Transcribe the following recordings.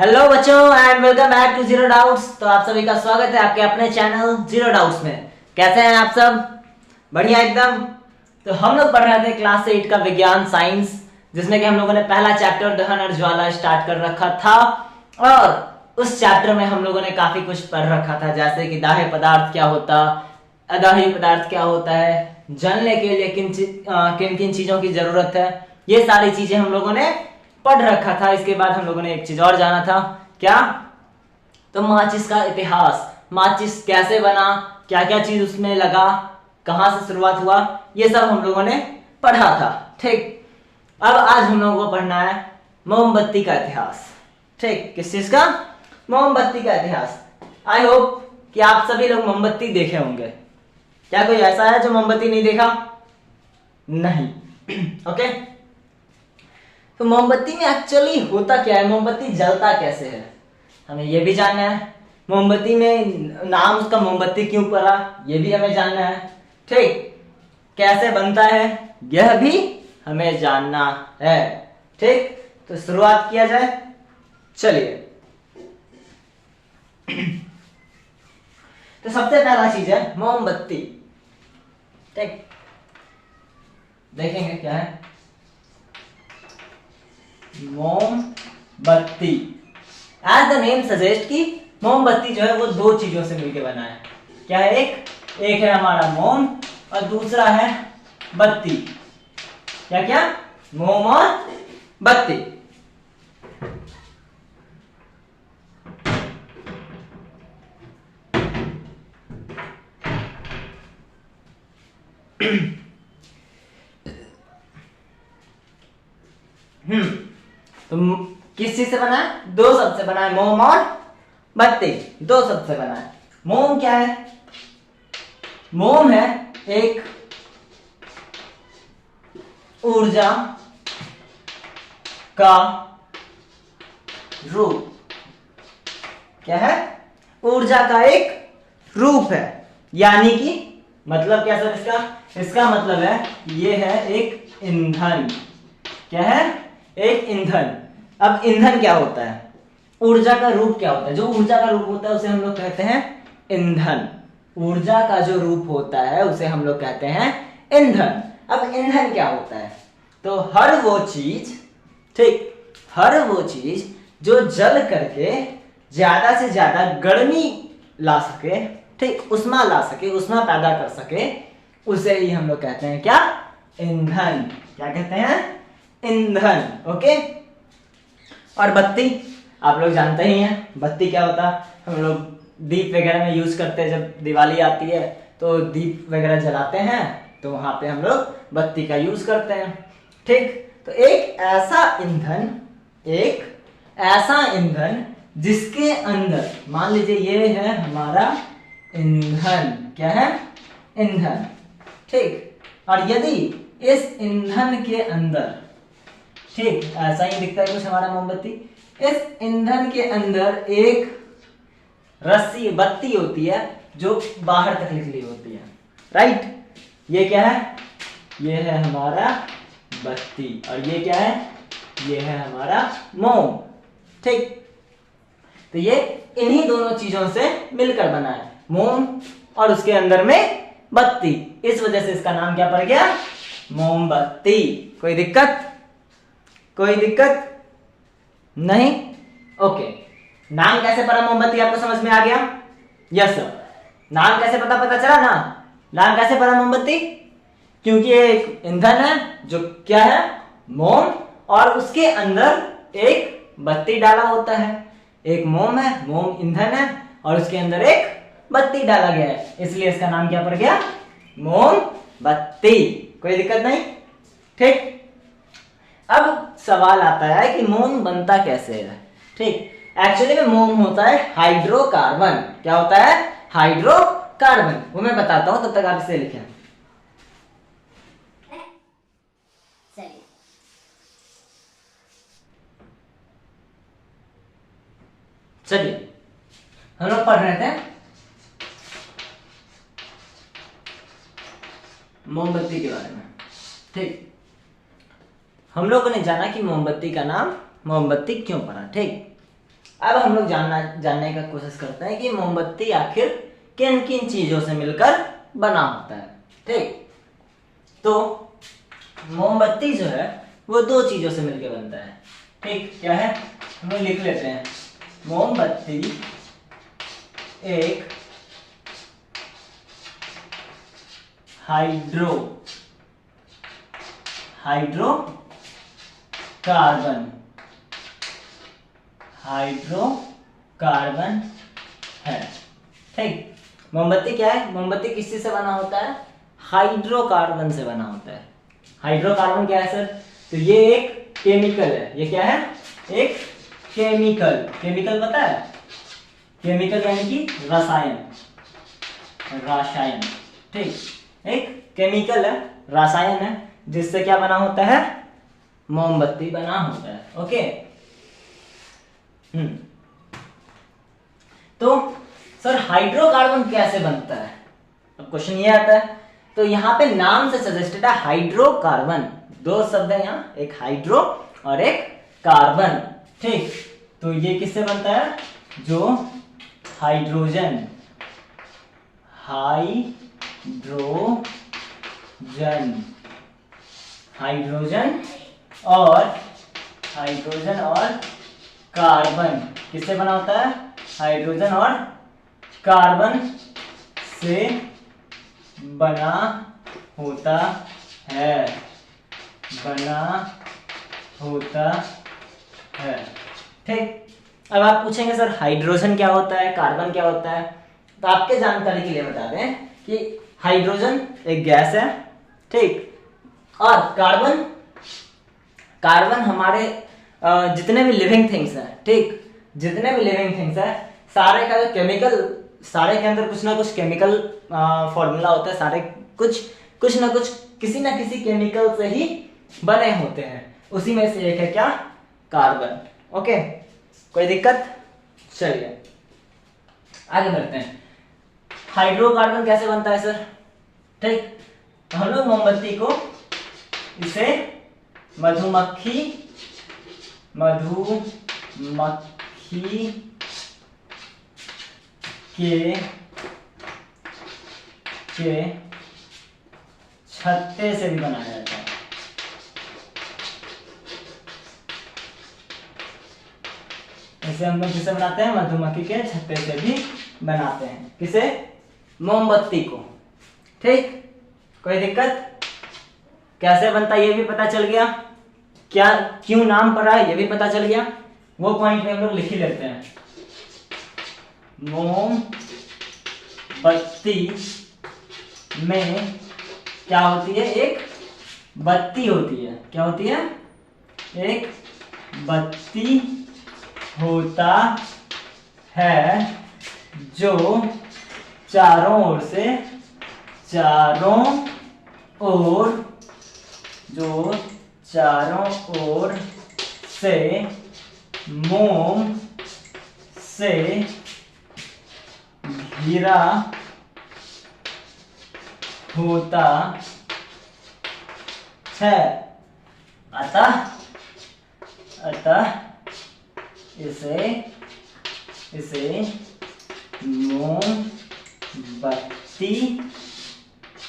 Hello बच्चों and welcome back to Zero Doubts. तो आप सभी का स्वागत है आपके अपने चैनल जीरो डाउट्स में। कैसे हैं आप सब? बढ़िया एकदम। तो हम लोग पढ़ रहे थे क्लास 8 का विज्ञान साइंस, जिसमें कि हम लोगों ने पहला चैप्टर दहन और ज्वाला स्टार्ट कर रखा था। और उस चैप्टर में हम लोगों ने काफी कुछ पढ़ रखा था, जैसे कि दाह्य पदार्थ क्या होता, अदाह्य पदार्थ क्या होता है, जलने के लिए किन किन चीजों की जरूरत है, ये सारी चीजें हम लोगों ने पढ़ रखा था। इसके बाद हम लोगों ने एक चीज और जाना था, क्या? तो माचिस का इतिहास, माचिस कैसे बना, क्या क्या चीज उसमें लगा, कहां से शुरुआत हुआ, ये सब हम लोगों ने पढ़ा था। ठीक, अब आज हम लोगों को पढ़ना है मोमबत्ती का इतिहास। ठीक, किस चीज का? मोमबत्ती का इतिहास। आई होप कि आप सभी लोग मोमबत्ती देखे होंगे। क्या कोई ऐसा है जो मोमबत्ती नहीं देखा? नहीं। ओके, तो मोमबत्ती में एक्चुअली होता क्या है, मोमबत्ती जलता कैसे है, हमें यह भी जानना है। मोमबत्ती में नाम उसका मोमबत्ती क्यों पड़ा, यह भी हमें जानना है। ठीक, कैसे बनता है यह भी हमें जानना है। ठीक, तो शुरुआत किया जाए, चलिए। तो सबसे पहला चीज है मोमबत्ती। ठीक, देखेंगे क्या है मोमबत्ती। एज द नेम सजेस्ट कि मोमबत्ती जो है वो दो चीजों से मिलकर बना है। क्या है? एक है हमारा मोम और दूसरा है बत्ती। क्या क्या? मोम और बत्ती। तो किस चीज से बना है? दो शब्द से बना है, मोम और बत्ती, दो शब्द से बना है। मोम क्या है? मोम है एक ऊर्जा का रूप। क्या है? ऊर्जा का एक रूप है, यानी कि मतलब क्या सर इसका? इसका मतलब है ये है एक ईंधन। क्या है? एक ईंधन। अब ईंधन क्या होता है? ऊर्जा का रूप क्या होता है? जो ऊर्जा का रूप होता है उसे हम लोग कहते हैं ईंधन। ऊर्जा का जो रूप होता है उसे हम लोग कहते हैं ईंधन। अब ईंधन क्या होता है? तो हर वो चीज, ठीक, हर वो चीज जो जल करके ज्यादा से ज्यादा गर्मी ला सके, ठीक, उष्मा ला सके, उष्मा पैदा कर सके, उसे ही हम लोग कहते हैं क्या? ईंधन। क्या कहते हैं? ईंधन। ओके। और बत्ती आप लोग जानते ही हैं, बत्ती क्या होता है? हम लोग दीप वगैरह में यूज करते हैं। जब दिवाली आती है तो दीप वगैरह जलाते हैं, तो वहां पे हम लोग बत्ती का यूज करते हैं। ठीक, तो एक ऐसा ईंधन जिसके अंदर, मान लीजिए ये है हमारा ईंधन। क्या है? ईंधन। ठीक, और यदि इस ईंधन के अंदर, ठीक, ऐसा ही दिखता है कुछ हमारा मोमबत्ती, इस ईंधन के अंदर एक रस्सी बत्ती होती है जो बाहर तक निकली होती है। राइट, ये क्या है? ये है हमारा बत्ती। और ये क्या है? ये है हमारा मोम। ठीक, तो ये इन्हीं दोनों चीजों से मिलकर बना है, मोम और उसके अंदर में बत्ती। इस वजह से इसका नाम क्या पड़ गया? मोमबत्ती। कोई दिक्कत? कोई दिक्कत नहीं? ओके, नाम कैसे पड़ा मोमबत्ती? आपको समझ में आ गया? Yes sir. नाम कैसे पता चला ना? नाम कैसे पड़ा मोमबत्ती? क्योंकि ये एक ईंधन है जो क्या है? मोम, और उसके अंदर एक बत्ती डाला होता है। एक मोम है, मोम ईंधन है, और उसके अंदर एक बत्ती डाला गया है, इसलिए इसका नाम क्या पड़ गया? मोमबत्ती। कोई दिक्कत नहीं? ठीक, अब सवाल आता है कि मोम बनता कैसे है। ठीक, एक्चुअली में मोम होता है हाइड्रोकार्बन। क्या होता है? हाइड्रोकार्बन। वो मैं बताता हूं, तब तक आप इसे लिखें। चलिए, हम लोग पढ़ रहे थे मोमबत्ती के बारे में। ठीक, हम लोगों ने जाना कि मोमबत्ती का नाम मोमबत्ती क्यों पड़ा। ठीक, अब हम लोग जानने का कोशिश करते हैं कि मोमबत्ती आखिर किन किन चीजों से मिलकर बना होता है। ठीक, तो मोमबत्ती जो है वो दो चीजों से मिलकर बनता है। ठीक, क्या है, हम लोग लिख लेते हैं। मोमबत्ती एक हाइड्रोकार्बन है। ठीक, मोमबत्ती क्या है, मोमबत्ती किस चीज से बना होता है, हाइड्रोकार्बन से बना होता है। हाइड्रोकार्बन क्या है सर, तो ये एक केमिकल है। ये क्या है, एक केमिकल पता है, केमिकल यानी कि रसायन। ठीक, एक केमिकल है, रसायन है, जिससे क्या बना होता है, मोमबत्ती बना होता है। ओके, तो सर हाइड्रोकार्बन कैसे बनता है, अब क्वेश्चन ये आता है। तो यहाँ पे नाम से सजेस्टेड है हाइड्रोकार्बन, दो शब्द है यहाँ, एक हाइड्रो और एक कार्बन। ठीक, तो ये किससे बनता है, जो हाइड्रोजन और कार्बन किससे बना होता है, हाइड्रोजन और कार्बन से बना होता है। ठीक, अब आप पूछेंगे सर हाइड्रोजन क्या होता है, कार्बन क्या होता है, तो आपके जानकारी के लिए बता दें कि हाइड्रोजन एक गैस है। ठीक, और कार्बन हमारे जितने भी लिविंग थिंग्स हैं, ठीक, जितने भी लिविंग थिंग्स हैं, सारे का केमिकल, सारे के अंदर कुछ ना कुछ केमिकल फॉर्मूला होता है, सारे कुछ ना कुछ किसी ना किसी केमिकल से ही बने होते हैं। उसी में से एक है क्या, कार्बन। ओके, कोई दिक्कत, चलिए आगे बढ़ते हैं। हाइड्रोकार्बन कैसे बनता है सर, ठीक, हम लोग मोमबत्ती को इसे मधुमक्खी के छत्ते से भी बनाया जाता है। इसे हम लोग किसे बनाते हैं, मधुमक्खी के छत्ते से भी बनाते हैं। किसे, मोमबत्ती को। ठीक, कोई दिक्कत, कैसे बनता है ये भी पता चल गया, क्या क्यों नाम पड़ा है ये भी पता चल गया। वो पॉइंट में हम लोग लिख ही लेते हैं। मोमबत्ती में क्या होती है, एक बत्ती होती है। क्या होती है, एक बत्ती होता है जो चारों ओर से मोम से घिरा होता है। अतः इसे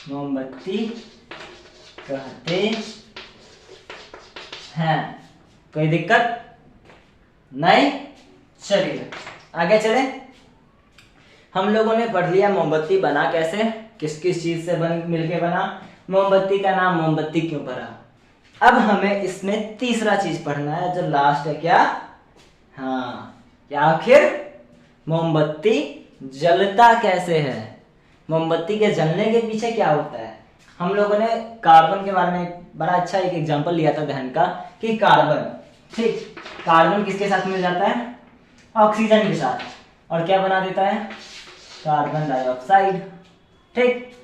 मोमबत्ती कहते हैं। कोई दिक्कत नहीं, चलिए आगे चले। हम लोगों ने पढ़ लिया मोमबत्ती बना कैसे, किस किस चीज से मिलके बना, मोमबत्ती का नाम मोमबत्ती क्यों पड़ा। अब हमें इसमें तीसरा चीज पढ़ना है जो लास्ट है, क्या, हाँ, क्या आखिर मोमबत्ती जलता कैसे है, मोमबत्ती के जलने के पीछे क्या होता है। हम लोगों ने कार्बन के बारे में बड़ा अच्छा एक एग्जांपल लिया था दहन का, कि कार्बन, ठीक, कार्बन किसके साथ मिल जाता है, ऑक्सीजन के साथ, और क्या बना देता है, कार्बन डाइऑक्साइड। ठीक,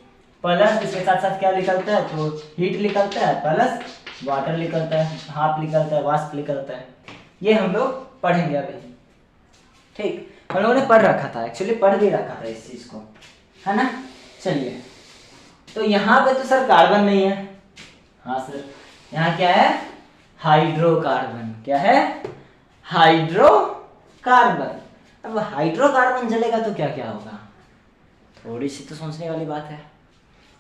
प्लस इसके साथ साथ क्या निकलता है, तो हीट निकलता है, प्लस वाटर निकलता है, भाप निकलता है, वाष्प निकलता है। ये हम लोग पढ़ेंगे अभी। ठीक, हम लोगों ने पढ़ रखा था, एक्चुअली पढ़ भी रखा था इस चीज को, है ना। चलिए, तो यहाँ पे तो सर कार्बन नहीं है, हाँ सर, यहाँ क्या है, हाइड्रोकार्बन। क्या है, हाइड्रोकार्बन। कार्बन। अब हाइड्रोकार्बन जलेगा तो क्या क्या होगा? थोड़ी सी तो सोचने वाली बात है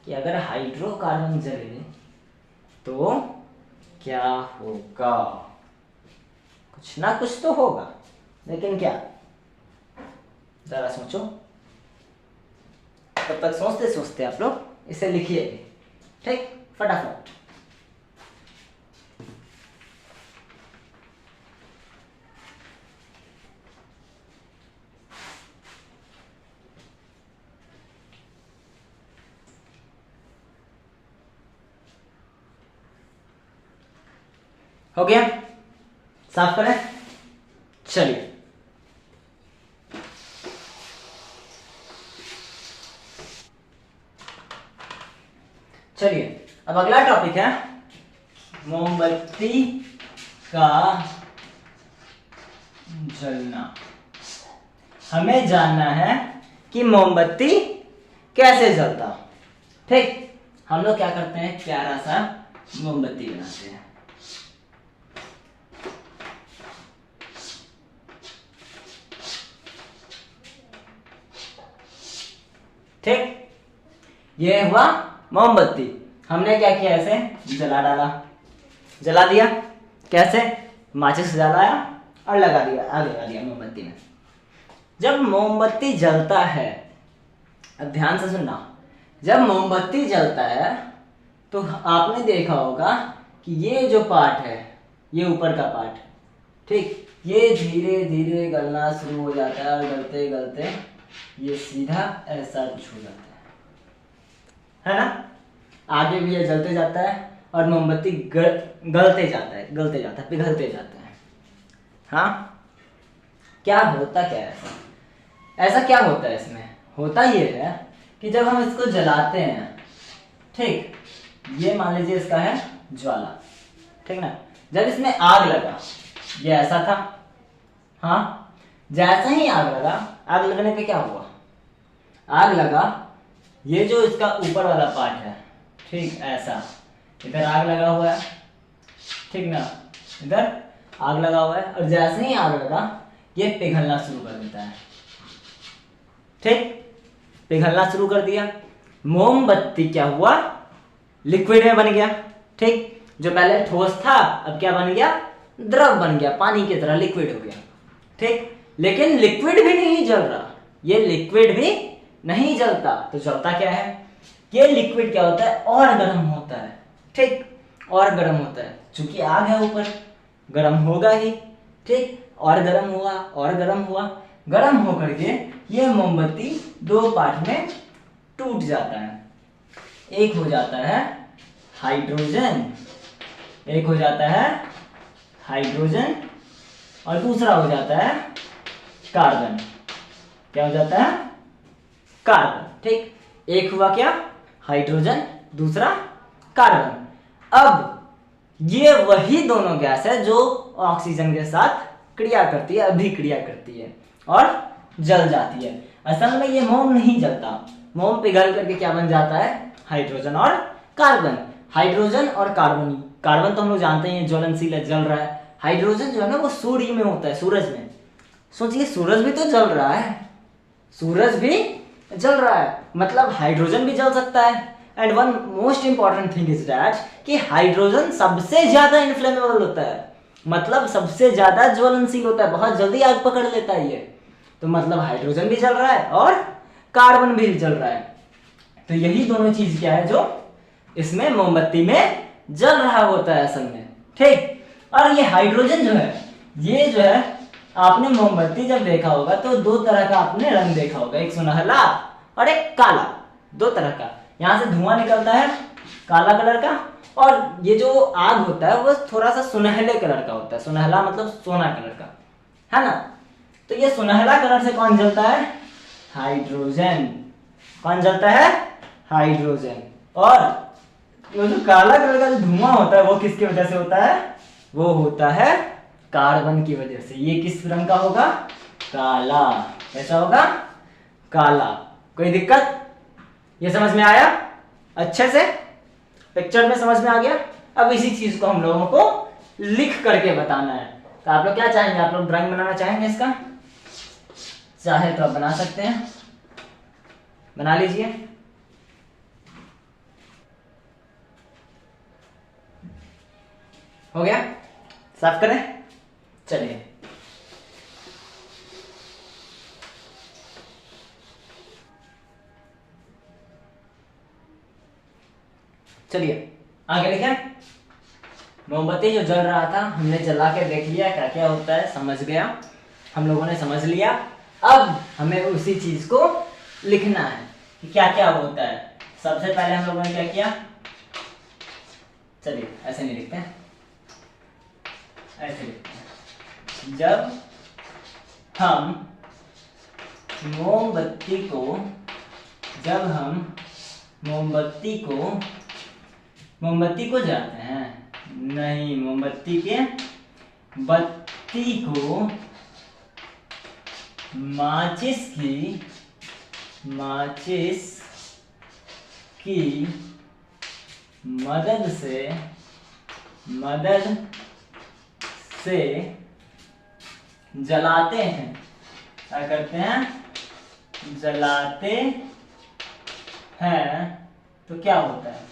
कि अगर हाइड्रोकार्बन जले तो क्या होगा? कुछ ना कुछ तो होगा, लेकिन क्या? जरा सोचो। तब तक सोचते सोचते आप लोग इसे लिखिए, ठीक, फटाफट। हो गया? साफ करें? चलिए, अब अगला टॉपिक है मोमबत्ती का जलना। हमें जानना है कि मोमबत्ती कैसे जलता। ठीक, हम लोग क्या करते हैं, प्यारा सा मोमबत्ती बनाते हैं। ठीक, ये हुआ मोमबत्ती। हमने क्या किया, इसे जला डाला, जला दिया। कैसे? माचिस जलाया और लगा दिया, आग लगा दिया मोमबत्ती में। जब मोमबत्ती जलता है, अब ध्यान से सुनना, जब मोमबत्ती जलता है तो आपने देखा होगा कि ये जो पार्ट है, ये ऊपर का पार्ट, ठीक, ये धीरे धीरे गलना शुरू हो जाता है और गलते गलते ये सीधा ऐसा छू जाता है ना? आगे भी ये जलते जाता है और मोमबत्ती गलते जाता है, पिघलते जाता है। हाँ, क्या होता क्या है ऐसा क्या होता है इसमें? होता ये है कि जब हम इसको जलाते हैं, ठीक, ये मान लीजिए इसका है ज्वाला, ठीक ना? जब इसमें आग लगा, ये ऐसा था, हाँ, जैसा ही आग लगा, आग लगने पे क्या हुआ? आग लगा, ये जो इसका ऊपर वाला पार्ट है, ठीक, ऐसा इधर आग लगा हुआ है, ठीक ना, इधर आग लगा हुआ है, और जैसे ही आग लगा ये पिघलना शुरू कर देता है। ठीक, पिघलना शुरू कर दिया, मोमबत्ती क्या हुआ? लिक्विड में बन गया। ठीक, जो पहले ठोस था अब क्या बन गया? द्रव बन गया, पानी की तरह लिक्विड हो गया। ठीक, लेकिन लिक्विड भी नहीं जल रहा, ये लिक्विड भी नहीं जलता, तो जलता क्या है? ये लिक्विड क्या होता है? और गर्म होता है। ठीक, और गर्म होता है, चूंकि आग है ऊपर, गर्म होगा ही। ठीक, और गर्म हुआ, और गर्म हुआ, गर्म होकर के ये मोमबत्ती दो पार्ट में टूट जाता है। एक हो जाता है हाइड्रोजन, एक हो जाता है हाइड्रोजन, और दूसरा हो जाता है कार्बन। क्या हो जाता है? कार्बन। ठीक, एक हुआ क्या? हाइड्रोजन, दूसरा कार्बन। अब ये वही दोनों गैस है जो ऑक्सीजन के साथ क्रिया करती है, अभिक्रिया करती है और जल जाती है। असल में ये मोम नहीं जलता, मोम पिघल करके क्या बन जाता है? हाइड्रोजन और कार्बन। हाइड्रोजन और कार्बन, कार्बन तो हम लोग जानते हैं ज्वलनशील है, जल रहा है। हाइड्रोजन जो है ना वो सूर्य में होता है, सूरज में। सोचिए, सूरज भी तो जल रहा है, सूरज भी जल रहा है, मतलब हाइड्रोजन भी जल सकता है। And one most important thing is that कि हाइड्रोजन सबसे ज्यादा इन्फ्लेमेबल होता है, मतलब सबसे ज्यादा ज्वलनशील होता है, बहुत जल्दी आग पकड़ लेता है ये। तो मतलब हाइड्रोजन भी जल रहा है और कार्बन भी जल रहा है। तो यही दोनों चीज क्या है जो इसमें मोमबत्ती में जल रहा होता है असल में। ठीक, और ये हाइड्रोजन जो है, ये जो है, आपने मोमबत्ती जब देखा होगा तो दो तरह का आपने रंग देखा होगा, एक सुनहला और एक काला, दो तरह का। यहां से धुआं निकलता है काला कलर का, और ये जो आग होता है वो थोड़ा सा सुनहले कलर का होता है। सुनहला मतलब सोना कलर का, है ना? तो ये सुनहला कलर से कौन जलता है? हाइड्रोजन। कौन जलता है? हाइड्रोजन। और वो जो काला कलर का जो धुआं होता है वो किसकी वजह से होता है? वो होता है कार्बन की वजह से। ये किस रंग का होगा? काला। कैसा होगा? काला। कोई दिक्कत? ये समझ में आया अच्छे से? पिक्चर में समझ में आ गया? अब इसी चीज को हम लोगों को लिख करके बताना है। तो आप लोग क्या चाहेंगे, आप लोग ड्राइंग बनाना चाहेंगे इसका? चाहे तो आप बना सकते हैं, बना लीजिए। हो गया, साफ करें। चलिए चलिए आगे देखें। मोमबत्ती जो जल रहा था हमने जला के देख लिया क्या क्या होता है, समझ गया, हम लोगों ने समझ लिया। अब हमें उसी चीज को लिखना है कि क्या क्या होता है। सबसे पहले हम लोगों ने क्या किया, चलिए ऐसे नहीं लिखते हैं, ऐसे लिखते हैं। जब हम मोमबत्ती को जलाते हैं, नहीं, मोमबत्ती के बत्ती को माचिस की मदद से जलाते हैं। क्या करते हैं, जलाते हैं। तो क्या होता है,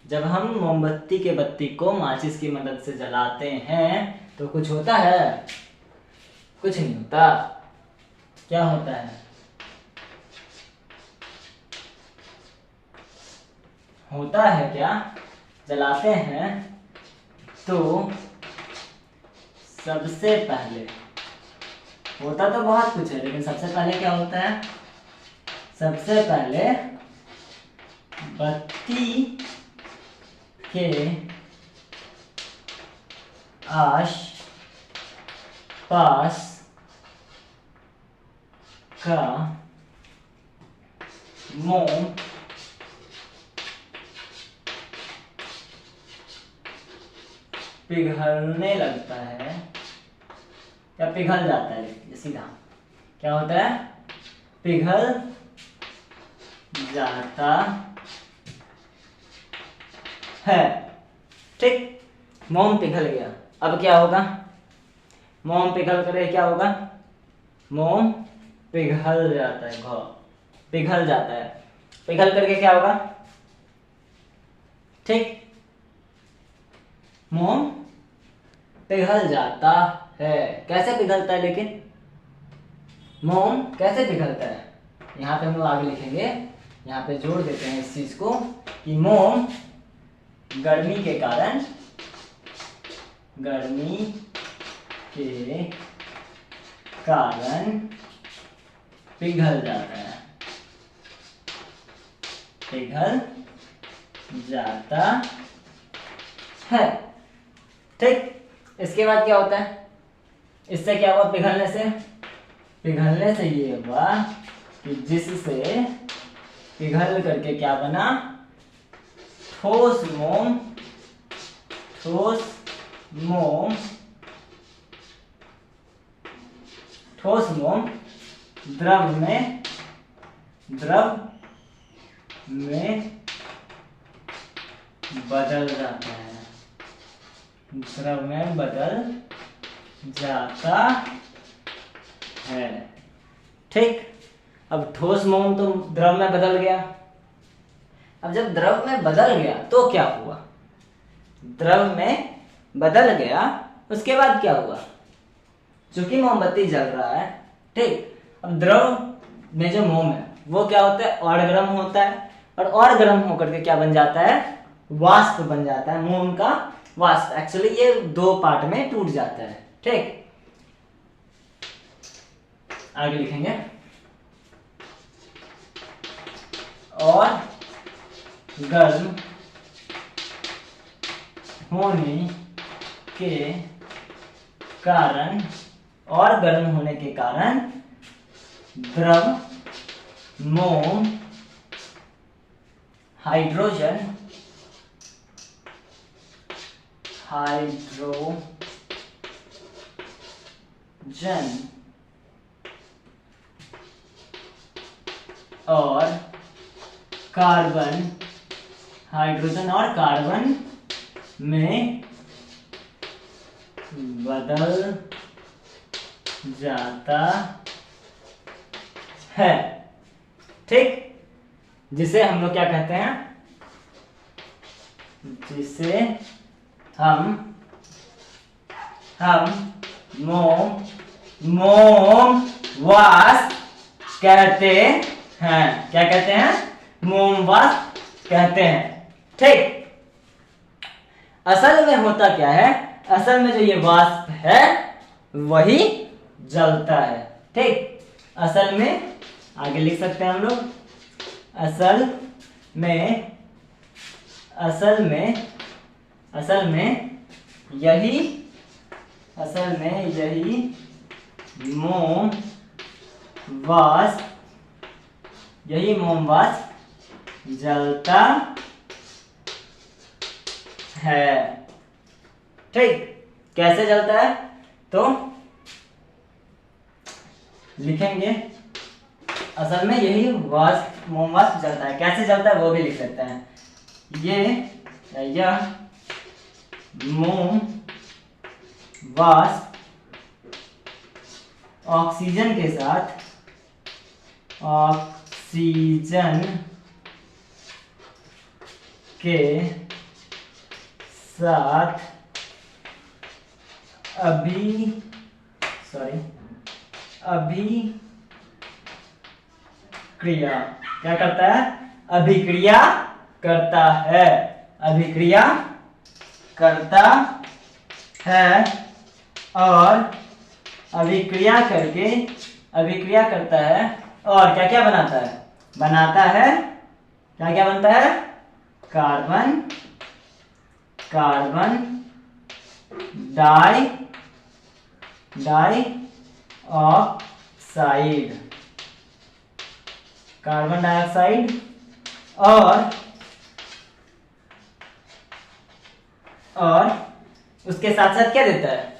जब हम मोमबत्ती के बत्ती को माचिस की मदद से जलाते हैं तो कुछ होता है? कुछ नहीं होता। क्या होता है? होता है क्या, जलाते हैं तो सबसे पहले, होता तो बहुत कुछ है लेकिन सबसे पहले क्या होता है, सबसे पहले बत्ती के आस पास का मोम पिघलने लगता है या पिघल जाता है। ये सीधा क्या होता है, पिघल जाता है। ठीक, मोम पिघल गया। अब क्या होगा, मोम पिघल कर क्या होगा, मोम पिघल जाता है, पिघल जाता है। पिघल करके क्या होगा, ठीक, मोम पिघल जाता है। कैसे पिघलता है लेकिन, मोम कैसे पिघलता है, यहाँ पे हम लोग आगे लिखेंगे, यहाँ पे जोड़ देते हैं इस चीज को कि मोम गर्मी के कारण पिघल जाता है, पिघल जाता है। ठीक, इसके बाद क्या होता है, इससे क्या हुआ, पिघलने से ये हुआ कि जिससे पिघल करके क्या बना, ठोस मोम द्रव में बदल जाता है, द्रव में बदल जाता है। ठीक, अब ठोस मोम तो द्रव में बदल गया। अब जब द्रव में बदल गया तो क्या हुआ, द्रव में बदल गया, उसके बाद क्या हुआ, चूंकि मोमबत्ती जल रहा है, ठीक, अब द्रव में जो मोम है वो क्या होता है, और गर्म होता है, और गर्म होकर के क्या बन जाता है, वाष्प बन जाता है, मोम का वाष्प। एक्चुअली ये दो पार्ट में टूट जाता है। ठीक, आगे लिखेंगे, और गर्म होने के कारण, और गर्म होने के कारण द्रव मोम हाइड्रोजन और कार्बन, हाइड्रोजन और कार्बन में बदल जाता है। ठीक, जिसे हम लोग क्या कहते हैं, जिसे हम मोम वास कहते हैं। क्या कहते हैं? मोम वास कहते हैं। ठीक, असल में होता क्या है, असल में जो ये वाष्प है वही जलता है। ठीक, असल में आगे लिख सकते हैं हम लोग, असल में यही मोम वाष्प जलता है। ठीक, कैसे जलता है तो लिखेंगे, असल में यही मोम वाष्प जलता है। कैसे जलता है वो भी लिख सकते हैं। यह मोम वाष्प ऑक्सीजन के साथ अभिक्रिया क्या करता है? अभिक्रिया करता है। और अभिक्रिया करता है और क्या क्या बनाता है? क्या क्या बनता है? कार्बन डाइऑक्साइड और उसके साथ साथ क्या देता है?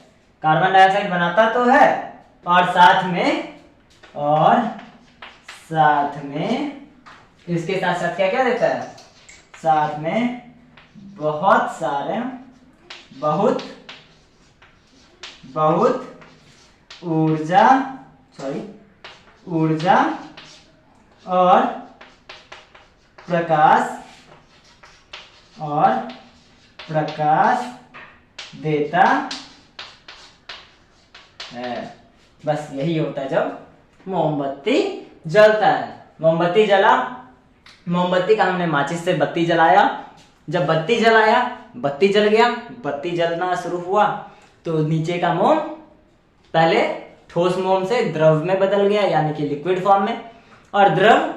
कार्बन डाइऑक्साइड बनाता तो है और साथ में इसके साथ साथ क्या क्या देता है? साथ में बहुत ऊर्जा और प्रकाश देता है। बस यही होता है जब मोमबत्ती जलता है। मोमबत्ती का हमने माचिस से बत्ती जलाया, जब बत्ती जलाया बत्ती जल गया, बत्ती जलना शुरू हुआ तो नीचे का मोम पहले ठोस मोम से द्रव में बदल गया, यानी कि लिक्विड फॉर्म में, और द्रव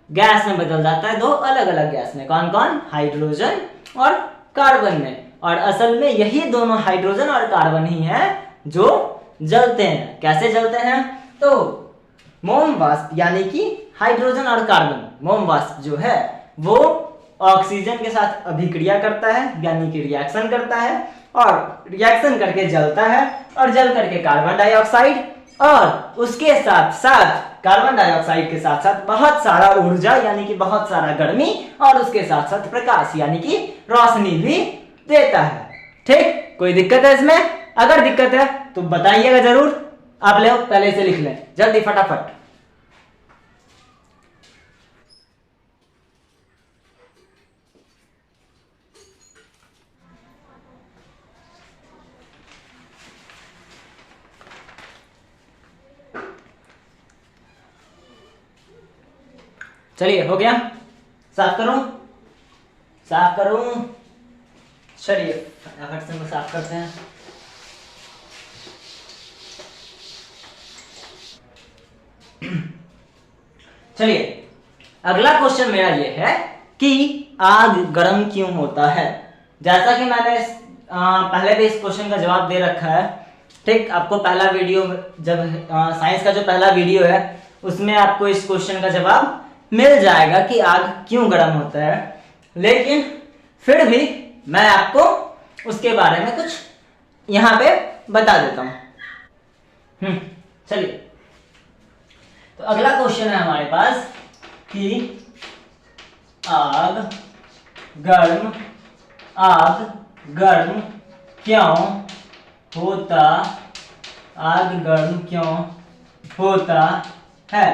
गैस में बदल जाता है, दो अलग अलग गैस में। कौन कौन? हाइड्रोजन और कार्बन में। और असल में यही दोनों हाइड्रोजन और कार्बन ही हैं जो जलते हैं। कैसे जलते हैं? तो मोम वाष्प यानी कि हाइड्रोजन और कार्बन, मोम वाष्प जो है वो ऑक्सीजन के साथ अभिक्रिया करता है, यानी कि रिएक्शन करता है, और रिएक्शन करके जलता है, और जल करके कार्बन डाइऑक्साइड और उसके साथ साथ कार्बन डाइऑक्साइड के साथ साथ बहुत सारा ऊर्जा यानी कि बहुत सारा गर्मी और उसके साथ साथ प्रकाश यानी कि रोशनी भी देता है। ठीक, कोई दिक्कत है इसमें? अगर दिक्कत है तो बताइएगा जरूर। आप लोग पहले से लिख लें जल्दी फटाफट। चलिए, हो गया? साफ करूं? चलिए फटाफट से हम साफ करते हैं। चलिए, अगला क्वेश्चन मेरा ये है कि आग गर्म क्यों होता है। जैसा कि मैंने पहले भी इस क्वेश्चन का जवाब दे रखा है। ठीक, आपको पहला वीडियो, जब साइंस का जो पहला वीडियो है उसमें आपको इस क्वेश्चन का जवाब मिल जाएगा कि आग क्यों गर्म होता है, लेकिन फिर भी मैं आपको उसके बारे में कुछ यहां पे बता देता हूं। चलिए, तो अगला क्वेश्चन है हमारे पास कि आग गर्म क्यों होता, आग गर्म क्यों होता है?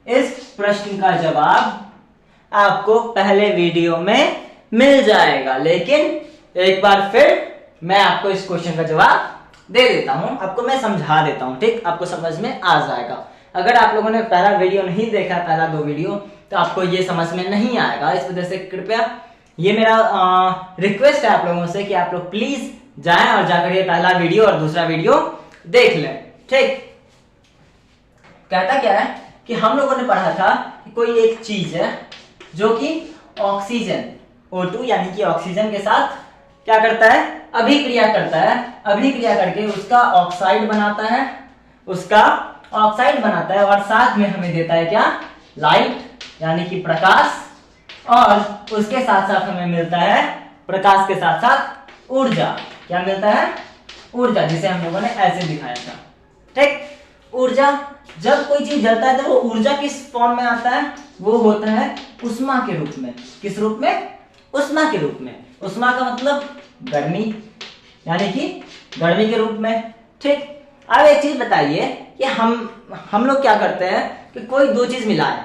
इस प्रश्न का जवाब आपको पहले वीडियो में मिल जाएगा, लेकिन एक बार फिर मैं आपको इस क्वेश्चन का जवाब दे देता हूं, आपको मैं समझा देता हूं, ठीक? आपको समझ में आ जाएगा। अगर आप लोगों ने पहला वीडियो नहीं देखा, पहला 2 वीडियो, तो आपको ये समझ में नहीं आएगा। इस वजह से कृपया ये मेरा रिक्वेस्ट है आप लोगों से कि आप लोग प्लीज जाएं और जाकर ये पहला वीडियो और दूसरा वीडियो देख लें, ठीक? कहता क्या है कि हम लोगों ने पढ़ा था कि कोई एक चीज है जो कि ऑक्सीजन O2 यानी कि ऑक्सीजन के साथ क्या करता है? अभिक्रिया करता है। अभिक्रिया करके उसका ऑक्साइड बनाता है, उसका ऑक्साइड बनाता है और साथ में हमें देता है क्या? लाइट यानी कि प्रकाश, और उसके साथ साथ हमें मिलता है प्रकाश के साथ साथ ऊर्जा। क्या मिलता है? ऊर्जा, जिसे हम लोगों ने ऐसे दिखाया था, ठीक? ऊर्जा, जब कोई चीज जलता है तो वो ऊर्जा किस फॉर्म में आता है? वो होता है उष्मा के रूप में। किस रूप में? उष्मा के रूप में। उष्मा का मतलब गर्मी, यानी कि गर्मी के रूप में, ठीक? अब एक चीज बताइए कि हम लोग क्या करते हैं कि कोई 2 चीज मिलाए,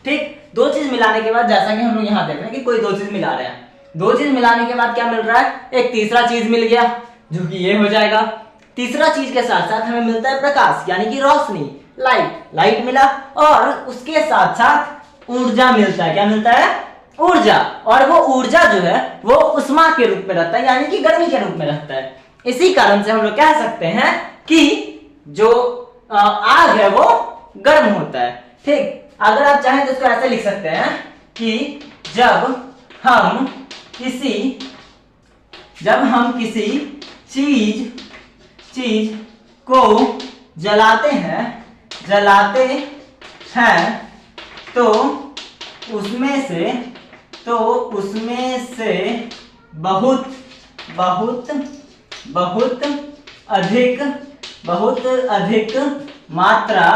ठीक? 2 चीज मिलाने के बाद, जैसा कि हम लोग यहाँ देख रहे हैं कि कोई 2 चीज मिला रहे हैं, 2 चीज मिलाने के बाद क्या मिल रहा है? एक तीसरा चीज मिल गया, जो कि ये हो जाएगा। तीसरा चीज के साथ साथ हमें मिलता है प्रकाश यानी कि रोशनी, लाइट मिला, और उसके साथ साथ ऊर्जा मिलता है। क्या मिलता है? ऊर्जा। और वो ऊर्जा जो है वो उष्मा के रूप में रहता है, यानी कि गर्मी के रूप में रहता है। इसी कारण से हम लोग कह सकते हैं कि जो आग है वो गर्म होता है, ठीक? अगर आप चाहें तो इसको ऐसे लिख सकते हैं कि जब हम किसी चीज को जलाते हैं तो उसमें से बहुत अधिक मात्रा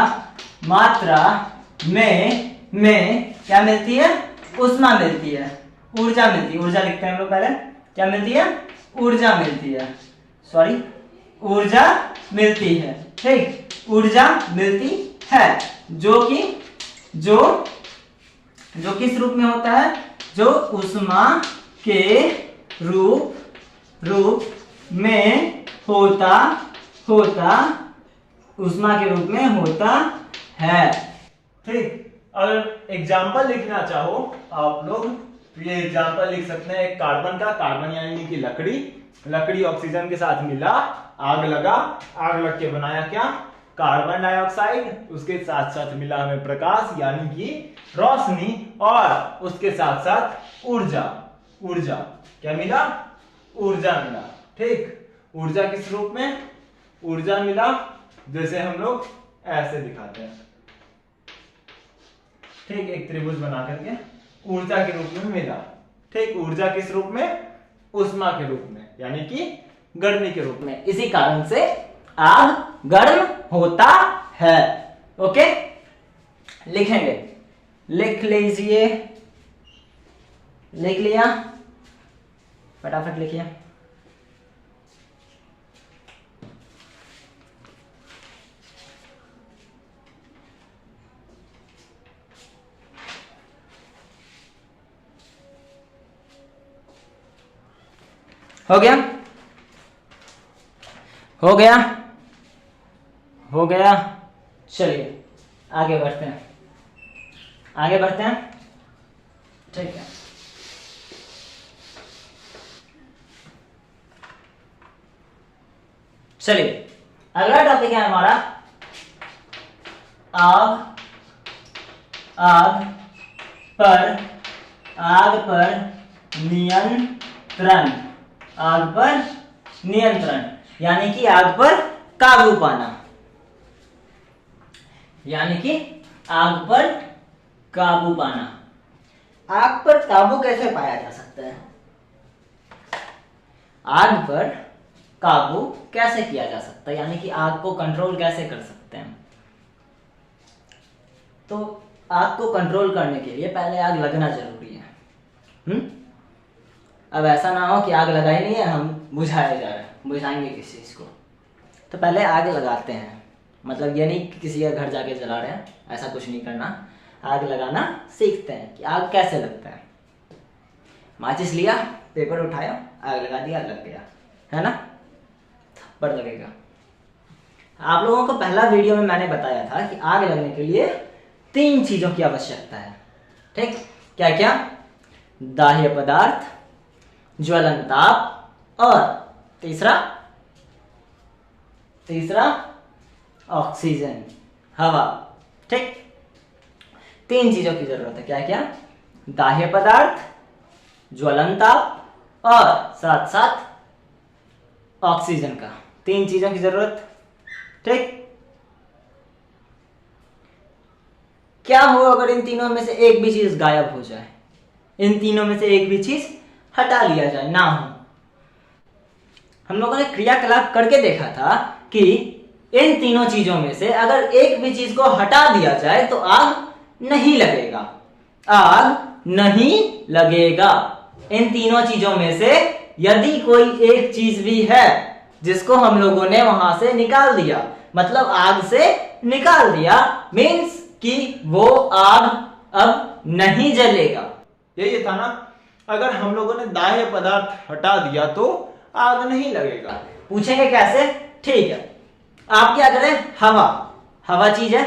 में क्या मिलती है? उष्मा मिलती है, ऊर्जा मिलती है। ऊर्जा लिखते हैं हम लोग पहले। क्या मिलती है? ऊर्जा मिलती है, सॉरी, ऊर्जा मिलती है, ठीक? ऊर्जा मिलती है, जो किस रूप में होता है? जो उष्मा के रूप में होता उष्मा के रूप में होता है, ठीक? अगर एग्जाम्पल लिखना चाहो आप लोग तो ये एग्जाम्पल लिख सकते हैं एक कार्बन का। कार्बन यानी कि लकड़ी ऑक्सीजन के साथ मिला, आग लगा, आग लग के बनाया क्या? Carbon dioxide. उसके साथ साथ मिला हमें प्रकाश यानी कि रोशनी, और उसके साथ साथ ऊर्जा। क्या मिला? ऊर्जा मिला, ठीक? ऊर्जा किस रूप में? ऊर्जा मिला जैसे हम लोग ऐसे दिखाते हैं, ठीक? एक त्रिभुज बना करके ऊर्जा के रूप में मिला, ठीक? ऊर्जा किस रूप में? उष्मा के रूप में, यानी कि गर्मी के रूप में। इसी कारण से आग गर्म होता है। ओके, लिखेंगे, लिख लीजिए। लिख लिया? फटाफट लिखिए। हो गया? हो गया? हो गया? चलिए आगे बढ़ते हैं, ठीक है। चलिए अगला टॉपिक है हमारा आग पर नियंत्रण। आग पर नियंत्रण यानी कि आग पर काबू पाना, यानी कि आग पर काबू पाना। आग पर काबू कैसे पाया जा सकता है? आग पर काबू कैसे किया जा सकता है, यानी कि आग को कंट्रोल कैसे कर सकते हैं? तो आग को कंट्रोल करने के लिए पहले आग लगना जरूरी है। अब ऐसा ना हो कि आग लगा ही नहीं है, हम बुझाए जा रहे हैं। बुझाएंगे किस चीज को? तो पहले आग लगाते हैं, मतलब ये नहीं कि किसी का घर जाके जला रहे हैं, ऐसा कुछ नहीं करना। आग लगाना सीखते हैं कि आग कैसे लगता है। माचिस लिया, पेपर उठाया, आग लगा दिया, लग गया, है ना, थप्पड़ लगेगा। आप लोगों को पहला वीडियो में मैंने बताया था कि आग लगने के लिए 3 चीजों की आवश्यकता है, ठीक। क्या क्या? दाह्य पदार्थ, ज्वलन ताप और तीसरा ऑक्सीजन, हवा, ठीक। 3 चीजों की जरूरत है। क्या क्या? दाह्य पदार्थ, ज्वलन ताप और साथ साथ ऑक्सीजन का, 3 चीजों की जरूरत, ठीक। क्या हो अगर इन तीनों में से एक भी चीज गायब हो जाए, इन तीनों में से एक भी चीज हटा लिया जाए, ना हो। हम लोगों ने क्रियाकलाप करके देखा था कि इन तीनों चीजों में से अगर एक भी चीज को हटा दिया जाए तो आग नहीं लगेगा, आग नहीं लगेगा। इन तीनों चीजों में से यदि कोई एक चीज भी है जिसको हम लोगों ने वहां से निकाल दिया, मतलब आग से निकाल दिया, मीन्स कि वो आग अब नहीं जलेगा। यही था ना, अगर हम लोगों ने दाह्य पदार्थ हटा दिया तो आग नहीं लगेगा। पूछेंगे कैसे? ठीक है, आप क्या करें, हवा चीज है,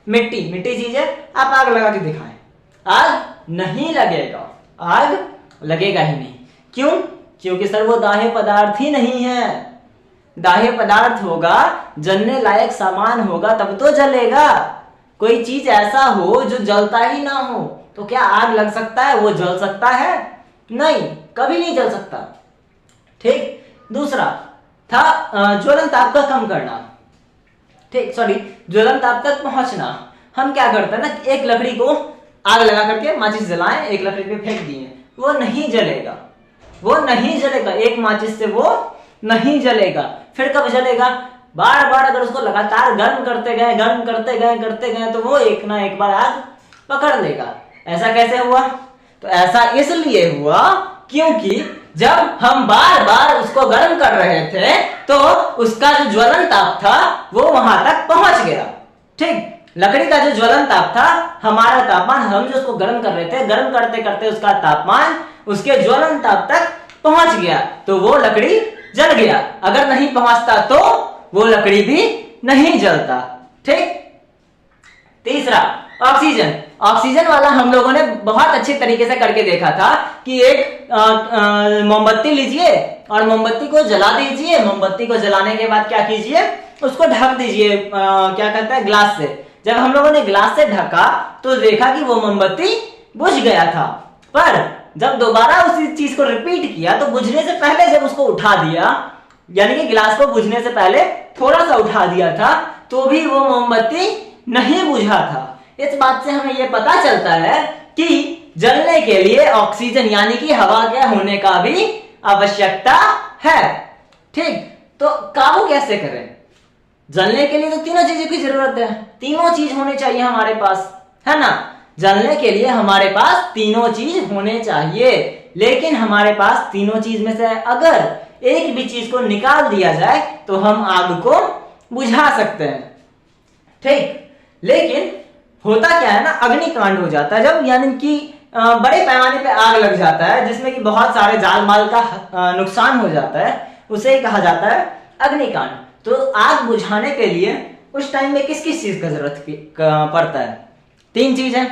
मिट्टी चीज है, आप आग लगा के दिखाएं, आग नहीं लगेगा, आग लगेगा ही नहीं। क्यों? क्योंकि सर वो दाह्य पदार्थ ही नहीं है। दाह्य पदार्थ होगा, जलने लायक सामान होगा तब तो जलेगा। कोई चीज ऐसा हो जो जलता ही ना हो तो क्या आग लग सकता है? वो जल सकता है? नहीं, कभी नहीं जल सकता, ठीक। दूसरा था ज्वलन ताप का कम करना, ठीक, सॉरी, ज्वलन ताप तक पहुंचना। हम क्या करते हैं ना, एक लकड़ी को आग लगा करके माचिस जलाएं, एक लकड़ी पे फेंक दिए, वो नहीं जलेगा, वो नहीं जलेगा, एक माचिस से वो नहीं जलेगा। फिर कब जलेगा? बार बार अगर उसको लगातार गर्म करते गए तो वो एक ना एक बार आग पकड़ लेगा। ऐसा कैसे हुआ? तो ऐसा इसलिए हुआ क्योंकि जब हम बार बार उसको गर्म कर रहे थे तो उसका जो ज्वलन ताप था वो वहां तक पहुंच गया, ठीक। लकड़ी का जो ज्वलन ताप था, हमारा तापमान, हम जो उसको गर्म कर रहे थे, गर्म करते करते उसका तापमान उसके ज्वलन ताप तक पहुंच गया तो वो लकड़ी जल गया। अगर नहीं पहुंचता तो वो लकड़ी भी नहीं जलता, ठीक। तीसरा ऑक्सीजन। ऑक्सीजन वाला हम लोगों ने बहुत अच्छे तरीके से करके देखा था कि एक मोमबत्ती लीजिए और मोमबत्ती को जला दीजिए। मोमबत्ती को जलाने के बाद क्या कीजिए, उसको ढक दीजिए, क्या कहते हैं, ग्लास से। जब हम लोगों ने ग्लास से ढका तो देखा कि वो मोमबत्ती बुझ गया था, पर जब दोबारा उसी चीज को रिपीट किया तो बुझने से पहले जब उसको उठा दिया, यानी कि ग्लास को बुझने से पहले थोड़ा सा उठा दिया था, तो भी वो मोमबत्ती नहीं बुझा था। इस बात से हमें यह पता चलता है कि जलने के लिए ऑक्सीजन यानी कि हवा के होने का भी आवश्यकता है, ठीक। तो काबू कैसे करें? जलने के लिए तो तीनों चीजों की जरूरत है, तीनों चीज होने चाहिए हमारे पास, है ना। जलने के लिए हमारे पास तीनों चीज होने चाहिए, लेकिन हमारे पास तीनों चीज में से अगर एक भी चीज को निकाल दिया जाए तो हम आग को बुझा सकते हैं, ठीक। लेकिन होता क्या है ना, अग्निकांड हो जाता है जब, यानी कि बड़े पैमाने पे आग लग जाता है जिसमें कि बहुत सारे जान माल का नुकसान हो जाता है, उसे ही कहा जाता है अग्निकांड। तो आग बुझाने के लिए उस टाइम में किस किस चीज का जरूरत पड़ता है? 3 चीज है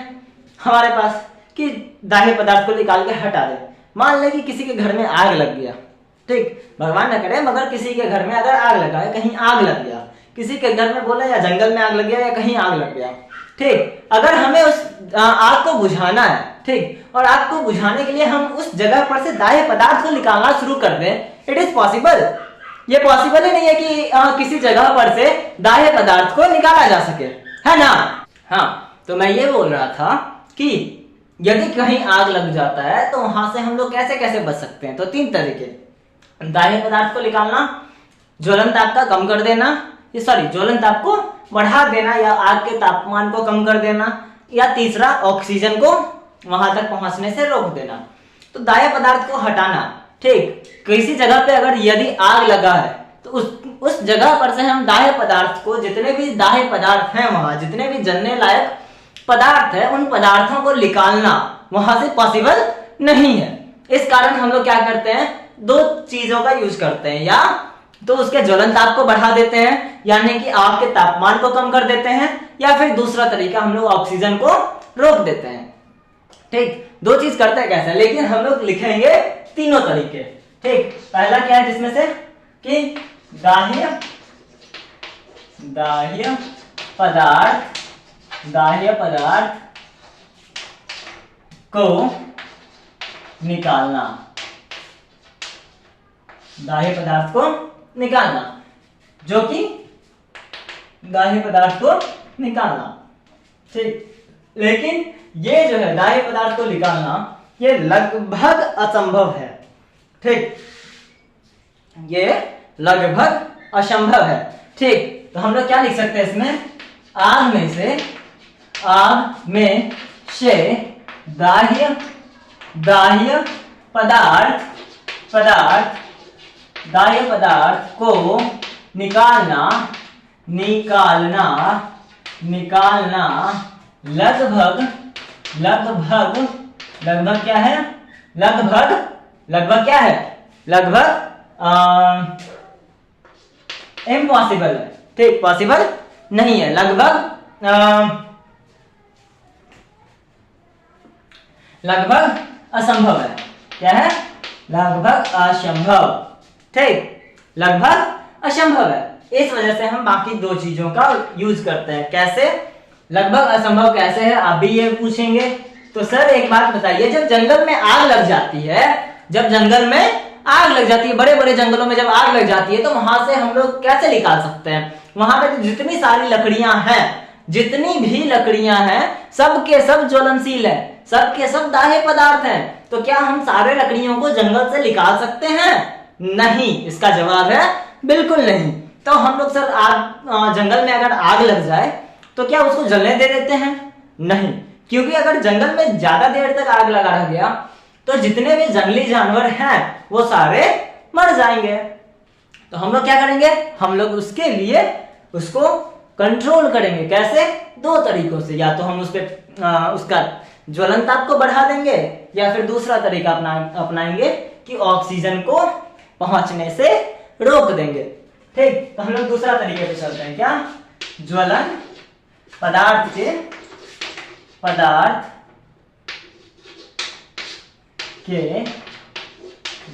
हमारे पास कि दाह्य पदार्थ को निकाल के हटा दे। मान ले कि किसी के घर में आग लग गया, ठीक, भगवान न करे, मगर किसी के घर में अगर आग लगा है, कहीं आग लग गया, किसी के घर में बोला या जंगल में आग लग गया या कहीं आग लग गया, ठीक। अगर हमें उस आग को बुझाना है, ठीक, और आग को बुझाने के लिए हम उस जगह पर से दाह्य पदार्थ को निकालना शुरू कर दें, इट इज पॉसिबल। ये पॉसिबल ही नहीं है कि किसी जगह पर से दाह्य पदार्थ को निकाला जा सके, है ना। हाँ, तो मैं ये बोल रहा था कि यदि कहीं आग लग जाता है तो वहां से हम लोग कैसे कैसे बच सकते हैं? तो 3 तरीके, दाह्य पदार्थ को निकालना, ज्वलन ताप का कम कर देना, ज्वलन ताप को बढ़ा देना या आग के तापमान को कम कर देना, या तीसरा ऑक्सीजन को वहां तक पहुंचने से रोक देना। तो दाह्य पदार्थ को हटाना, ठीक। किसी जगह पे अगर यदि आग लगा है तो उस जगह पर से हम दाह्य पदार्थ को, जितने भी दाह्य पदार्थ हैं वहां, जितने भी जलने लायक पदार्थ है, उन पदार्थों को निकालना वहां से पॉसिबल नहीं है। इस कारण हम लोग क्या करते हैं, दो चीजों का यूज करते हैं, या तो उसके ज्वलन ताप को बढ़ा देते हैं, यानी कि आग के तापमान को कम कर देते हैं, या फिर दूसरा तरीका हम लोग ऑक्सीजन को रोक देते हैं। ठीक, दो चीज करते हैं कैसे, लेकिन हम लोग लिखेंगे तीनों तरीके। ठीक, पहला क्या है जिसमें से कि दाह्य पदार्थ को निकालना, दाह्य पदार्थ को निकालना, जो कि दाह्य पदार्थ को निकालना। ठीक, लेकिन ये जो है दाह्य पदार्थ को निकालना, ये लगभग असंभव है। ठीक, ये लगभग असंभव है। ठीक, तो हम लोग क्या लिख सकते हैं इसमें, आग में से दाह्य पदार्थ को निकालना लगभग क्या है, लगभग क्या है, लगभग इम्पॉसिबल है। ठीक, पॉसिबल नहीं है, लगभग असंभव है। क्या है, लगभग असंभव। ठीक, लगभग असंभव है। इस वजह से हम बाकी दो चीजों का यूज करते हैं। कैसे, लगभग असंभव कैसे है, आप भी ये पूछेंगे। तो सर एक बात बताइए, जब जंगल में आग लग जाती है, बड़े बड़े जंगलों में जब आग लग जाती है, तो वहां से हम लोग कैसे निकाल सकते हैं? वहां पे जितनी सारी लकड़ियां हैं, जितनी भी लकड़ियां हैं, सब के सब ज्वलनशील है, सब के सब दाह्य पदार्थ हैं। तो क्या हम सारे लकड़ियों को जंगल से निकाल सकते हैं? नहीं, इसका जवाब है बिल्कुल नहीं। तो हम लोग सर आग, जंगल में अगर आग लग जाए तो क्या उसको जलने दे देते हैं? नहीं, क्योंकि अगर जंगल में ज्यादा देर तक आग लगा रह गया तो जितने भी जंगली जानवर हैं वो सारे मर जाएंगे। तो हम लोग क्या करेंगे, हम लोग उसके लिए उसको कंट्रोल करेंगे। कैसे? दो तरीकों से, या तो हम उसका ज्वलन ताप को बढ़ा देंगे, या फिर दूसरा तरीका अपनाएंगे कि ऑक्सीजन को पहुंचने से रोक देंगे। ठीक, तो हम लोग दूसरा तरीके पे चलते हैं। क्या? ज्वलन पदार्थ के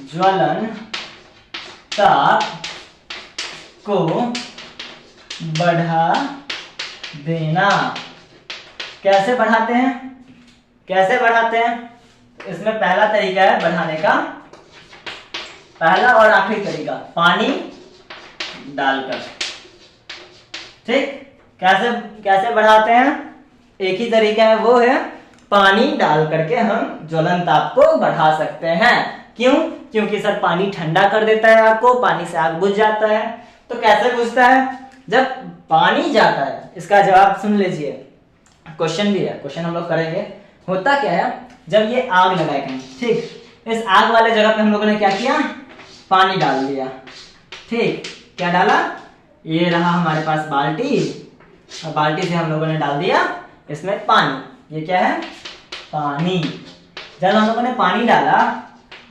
ज्वलन ताप को बढ़ा देना। कैसे बढ़ाते हैं? इसमें पहला तरीका है बढ़ाने का, पहला और आखिरी तरीका, पानी डालकर। ठीक, कैसे बढ़ाते हैं? एक ही तरीका है, वो है पानी डाल करके हम ज्वलन ताप को बढ़ा सकते हैं। क्यों? क्योंकि सर पानी ठंडा कर देता है आग को, पानी से आग बुझ जाता है। तो कैसे बुझता है? जब पानी जाता है, इसका जवाब सुन लीजिए, क्वेश्चन भी है, क्वेश्चन हम लोग करेंगे। होता क्या है, जब ये आग लगाए गए, ठीक, इस आग वाले जगह पे हम लोगों ने क्या किया, पानी डाल दिया। ठीक, क्या डाला? ये रहा हमारे पास बाल्टी, और बाल्टी से हम लोगों ने डाल दिया इसमें पानी। ये क्या है? पानी। जब हम लोगों ने पानी डाला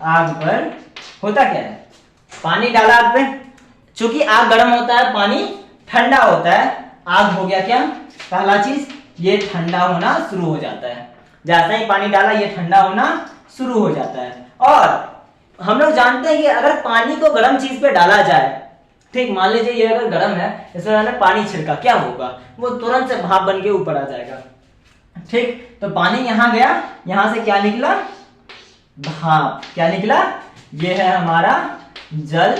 आग पर, होता क्या है, पानी डाला आग पे, चूंकि आग गर्म होता है, पानी ठंडा होता है, आग हो गया क्या? पहला चीज, ये ठंडा होना शुरू हो जाता है। जैसा ही पानी डाला ये ठंडा होना शुरू हो जाता है। और हम लोग जानते हैं कि अगर पानी को गर्म चीज पे डाला जाए, ठीक, मान लीजिए ये अगर गर्म है, इसमें मैंने पानी छिड़का, क्या होगा? वो तुरंत से भाप बन के ऊपर आ जाएगा। ठीक, तो पानी यहां गया, यहां से क्या निकला? भाप। क्या निकला? ये है हमारा जल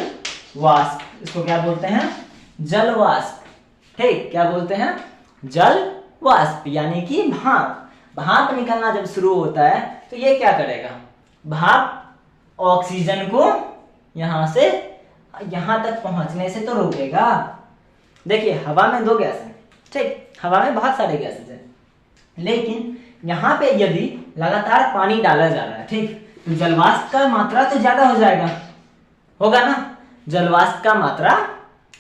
वाष्प। इसको क्या बोलते हैं? जल वाष्प। ठीक, क्या बोलते हैं? जल वाष्प, यानी कि भाप। भाप निकलना जब शुरू होता है तो ये क्या करेगा? भाप ऑक्सीजन को यहां से यहां तक पहुंचने से तो रोकेगा। देखिए, हवा में दो गैस है, ठीक, हवा में बहुत सारे गैसेस हैं, लेकिन यहां पे यदि लगातार पानी डाला जा रहा है, ठीक, तो जलवाष्प का मात्रा तो ज्यादा हो जाएगा, होगा ना? जल वाष्प का मात्रा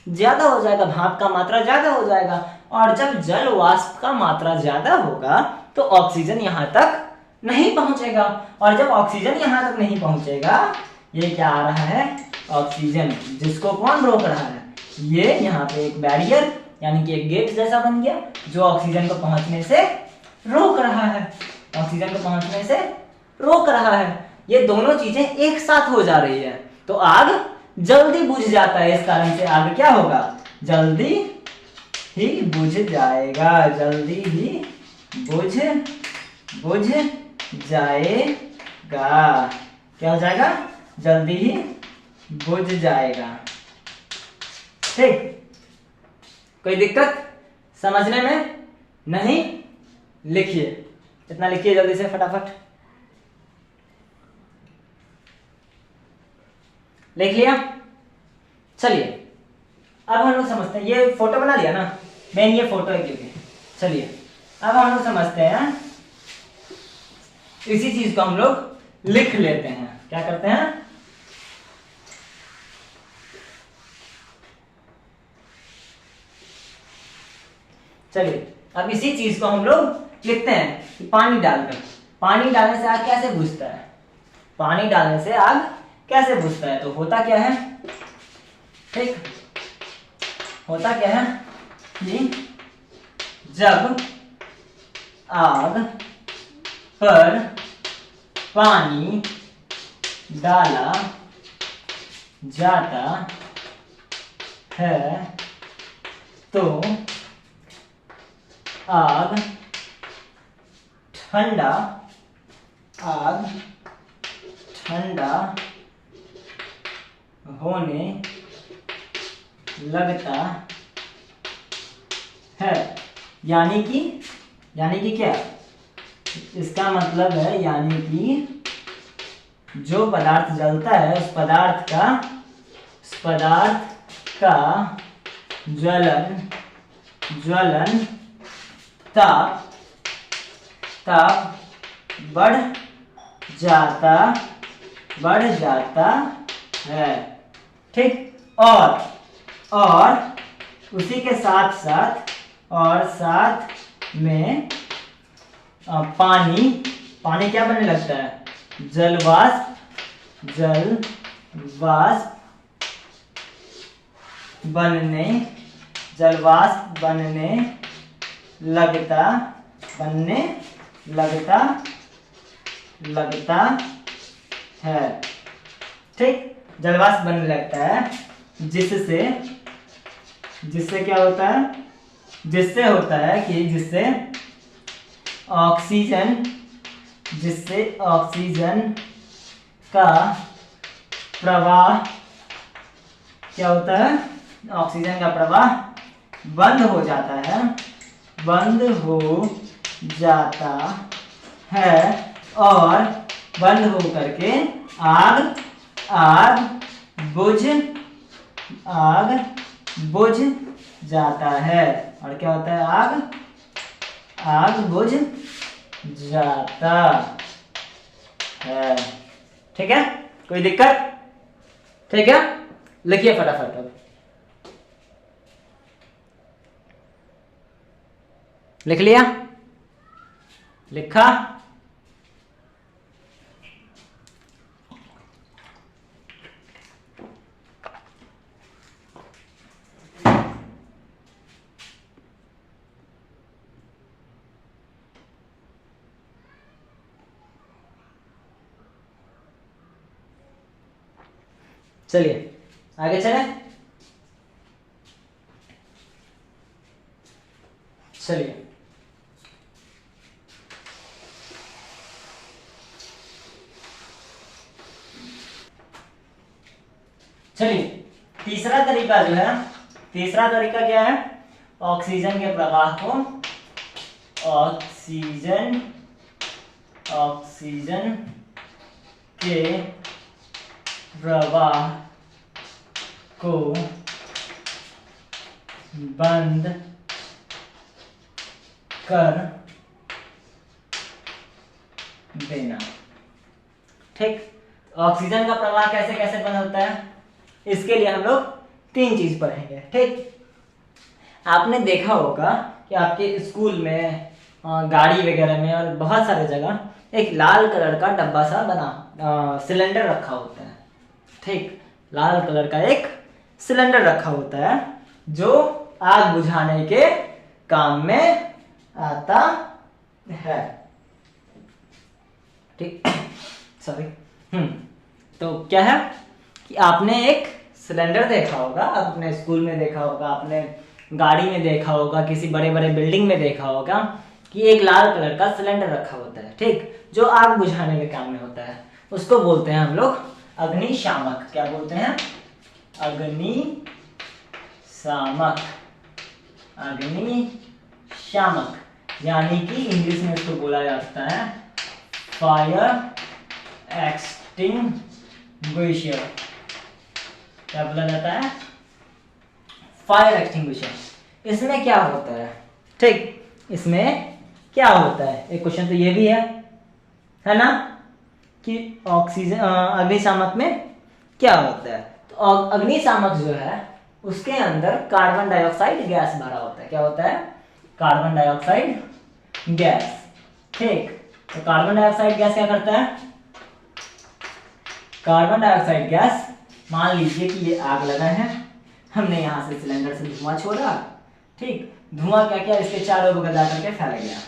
ज्यादा हो जाएगा, भाप का मात्रा ज्यादा हो जाएगा। और जब जल वाष्प का मात्रा ज्यादा होगा तो ऑक्सीजन यहाँ तक नहीं पहुंचेगा, और जब ऑक्सीजन यहाँ तक नहीं पहुंचेगा, ये क्या आ रहा है, ऑक्सीजन, जिसको कौन रोक रहा है, ये यहाँ पे एक बैरियर यानी कि एक गेट जैसा बन गया जो ऑक्सीजन को पहुंचने से रोक रहा है, ऑक्सीजन को पहुंचने से रोक रहा है। ये दोनों चीजें एक साथ हो जा रही है तो आग जल्दी बुझ जाता है। इस कारण से आग क्या होगा, जल्दी ही बुझ जाएगा, जल्दी ही बुझ जाएगा। क्या हो जाएगा, जल्दी ही बुझ जाएगा। ठीक, कोई दिक्कत समझने में? नहीं? लिखिए, इतना लिखिए जल्दी से फटाफट। लिख लिया? चलिए अब हम लोग समझते हैं, ये फोटो बना लिया ना, मेन ये फोटो है क्योंकि। चलिए अब हम लोग समझते हैं, इसी चीज को हम लोग लिख लेते हैं। क्या करते हैं, चलिए अब इसी चीज को हम लोग लिखते हैं कि पानी डालकर, पानी डालने से आग कैसे बुझता है, पानी डालने से आग कैसे बुझता है। तो होता क्या है, ठीक, होता क्या है कि जब आग पर पानी डाला जाता है तो आग ठंडा होने लगता है। यानी कि क्या, इसका मतलब है यानी कि जो पदार्थ जलता है उस पदार्थ का ज्वलन ताप बढ़ जाता है। ठीक, और उसी के साथ में पानी क्या बनने लगता है, जल वाष्प बनने लगता है। ठीक, जलवाष्प बनने लगता है, जिससे क्या होता है, जिससे ऑक्सीजन का प्रवाह क्या होता है, ऑक्सीजन का प्रवाह बंद हो जाता है और बंद हो करके आग बुझ जाता है। और क्या होता है, आग बुझ जाता है। ठीक है, कोई दिक्कत? ठीक है, लिखिए फटाफट। अब लिख लिया? लिखा? चलिए आगे चले। चलिए तीसरा तरीका जो है, तीसरा तरीका क्या है, ऑक्सीजन के प्रवाह को ऑक्सीजन के प्रवाह को बंद कर देना। ठीक, ऑक्सीजन का प्रवाह कैसे कैसे बंद होता है, इसके लिए हम लोग 3 चीज पढ़ेंगे। ठीक, आपने देखा होगा कि आपके स्कूल में गाड़ी वगैरह में और बहुत सारे जगह एक लाल कलर का डब्बा सा बना सिलेंडर रखा होता है। ठीक, लाल कलर का एक सिलेंडर रखा होता है जो आग बुझाने के काम में आता है। ठीक, सॉरी। तो क्या है कि आपने एक सिलेंडर देखा होगा, अपने स्कूल में देखा होगा, आपने गाड़ी में देखा होगा, किसी बड़े बड़े बिल्डिंग में देखा होगा कि एक लाल कलर का सिलेंडर रखा होता है। ठीक, जो आग बुझाने के काम में होता है, उसको बोलते हैं हम लोग अग्निशामक। क्या बोलते हैं? अग्निशामक। अग्निशामक, यानी कि इंग्लिश में इसको बोला जाता है फायर एक्सटिंग्विशर। क्या बोला जाता है? Fire extinguisher. इसमें क्या होता है? ठीक, इसमें क्या होता है? एक क्वेश्चन तो ये भी है ना, कि ऑक्सीजन अग्निशामक में क्या होता है? तो अग्निशामक जो है उसके अंदर कार्बन डाइऑक्साइड गैस भरा होता है। क्या होता है? Carbon dioxide gas. ठीक, तो कार्बन डाइऑक्साइड गैस क्या करता है? कार्बन डाइऑक्साइड गैस, मान लीजिए कि ये आग लगा है, हमने यहां से सिलेंडर से धुआं छोड़ा। ठीक, धुआं क्या किया? इसके चारों बगल जा करके फैल गया।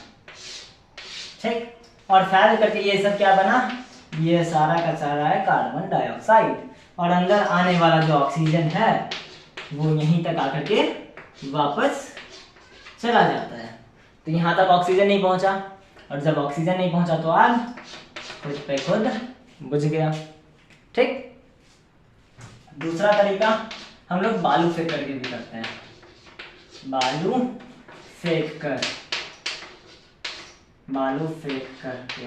ठीक, और फैल करके ये सब क्या बना? ये सारा का सारा है कार्बन डाइऑक्साइड, और अंदर आने वाला जो ऑक्सीजन है वो यहीं तक आकर के वापस चला जाता है। तो यहाँ तक ऑक्सीजन नहीं पहुंचा, और जब ऑक्सीजन नहीं पहुंचा तो आग खुद पे खुद बुझ गया। ठीक, दूसरा तरीका हम लोग बालू फेंक करके भी करते हैं। बालू फेंक कर, बालू फेंक करके।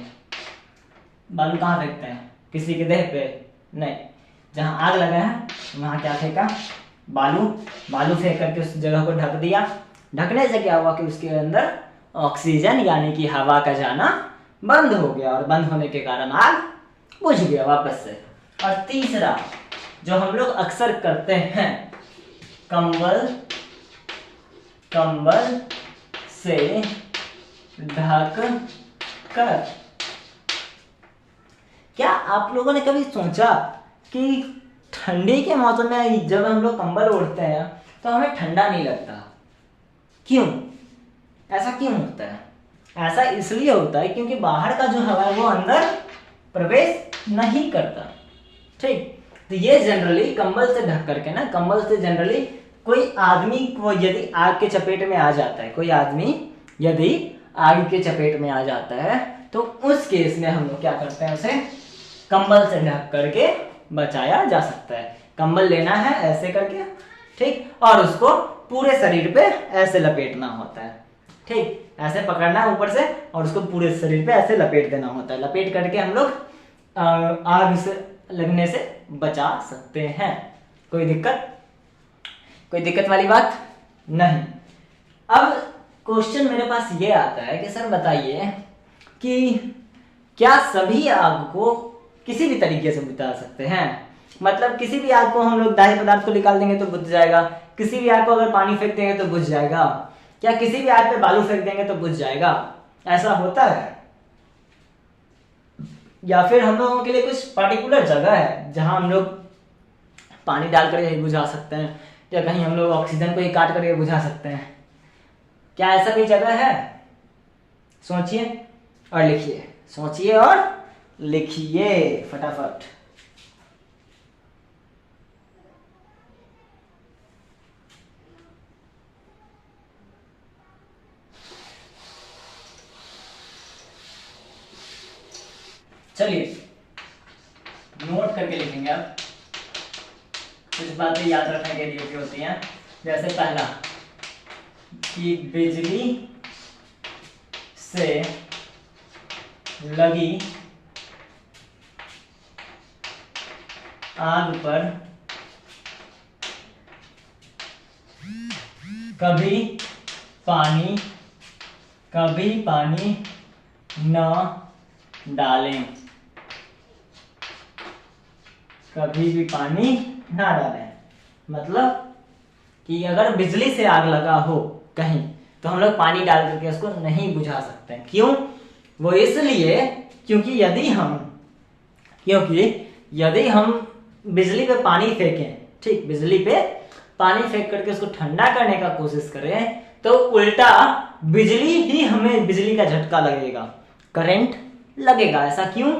बालू कहाँ फेंकते हैं? किसी के देह पे नहीं, जहां आग लगा है वहां क्या फेंका? बालू। बालू फेंक करके उस जगह को ढक दिया। ढकने से क्या हुआ कि उसके अंदर ऑक्सीजन यानी कि हवा का जाना बंद हो गया, और बंद होने के कारण आग बुझ गया वापस से। और तीसरा जो हम लोग अक्सर करते हैं, कंबल से ढक कर। क्या आप लोगों ने कभी सोचा कि ठंडी के मौसम में जब हम लोग कंबल ओढ़ते हैं तो हमें ठंडा नहीं लगता? क्यों? ऐसा क्यों होता है? ऐसा इसलिए होता है क्योंकि बाहर का जो हवा है वो अंदर प्रवेश नहीं करता। ठीक, तो ये जनरली कंबल से ढक करके ना, कंबल से जनरली कोई आदमी को यदि आग के चपेट में आ जाता है, कोई आदमी यदि आग के चपेट में आ जाता है, तो उस केस में हम लोग क्या करते हैं? उसे कंबल से ढक करके बचाया जा सकता है। कंबल लेना है ऐसे करके, ठीक, और उसको पूरे शरीर पे ऐसे लपेटना होता है। ठीक, ऐसे पकड़ना है ऊपर से और उसको पूरे शरीर पे ऐसे लपेट देना होता है। लपेट करके हम लोग आग से लगने से बचा सकते हैं। कोई दिक्कत वाली बात नहीं। अब क्वेश्चन मेरे पास ये आता है कि सर बताइए कि क्या सभी आग को किसी भी तरीके से बुझा सकते हैं? मतलब किसी भी आग को हम लोग दाह्य पदार्थ को निकाल देंगे तो बुझ जाएगा, किसी भी आग को अगर पानी फेंक देंगे तो बुझ जाएगा, क्या किसी भी आग पे बालू फेंक देंगे तो बुझ जाएगा? ऐसा होता है? या फिर हम लोगों के लिए कुछ पर्टिकुलर जगह है जहां हम लोग पानी डाल कर यही बुझा सकते हैं, या कहीं हम लोग ऑक्सीजन को ही काट करके बुझा सकते हैं? क्या ऐसा कोई जगह है? सोचिए और लिखिए, सोचिए और लिखिए फटाफट। चलिए नोट करके लिखेंगे आप। कुछ बातें याद रखने के लिए होती हैं, जैसे पहला कि बिजली से लगी आग पर कभी पानी न डालें। कभी भी पानी ना डालें। मतलब कि अगर बिजली से आग लगा हो कहीं तो हम लोग पानी डाल करके उसको नहीं बुझा सकते। क्यों? वो इसलिए क्योंकि यदि हम बिजली पे पानी फेंकें, ठीक, बिजली पे पानी फेंक करके उसको ठंडा करने का कोशिश करें तो उल्टा बिजली का झटका लगेगा, करंट लगेगा। ऐसा क्यों?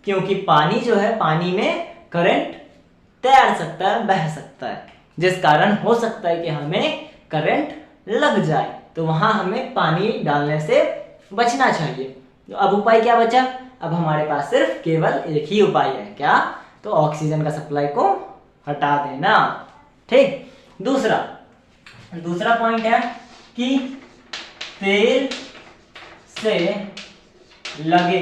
क्योंकि पानी जो है, पानी में करंट तैर सकता है, बह सकता है, जिस कारण हो सकता है कि हमें करंट लग जाए। तो वहां हमें पानी डालने से बचना चाहिए। तो अब उपाय क्या बचा? अब हमारे पास सिर्फ केवल एक ही उपाय है, क्या? तो ऑक्सीजन का सप्लाई को हटा देना। ठीक। दूसरा पॉइंट है कि तेल से लगे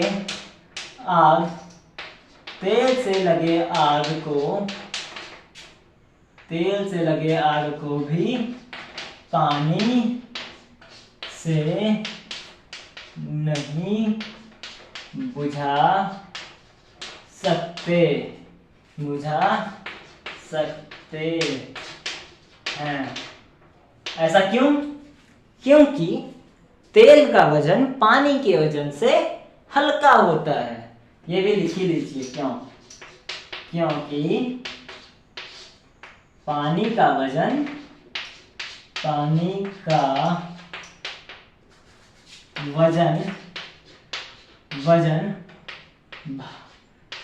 आग को भी पानी से नहीं बुझा सकते हैं। ऐसा क्यों? क्योंकि तेल का वजन पानी के वजन से हल्का होता है। ये भी लिख ही लीजिए, क्यों? क्योंकि पानी का वजन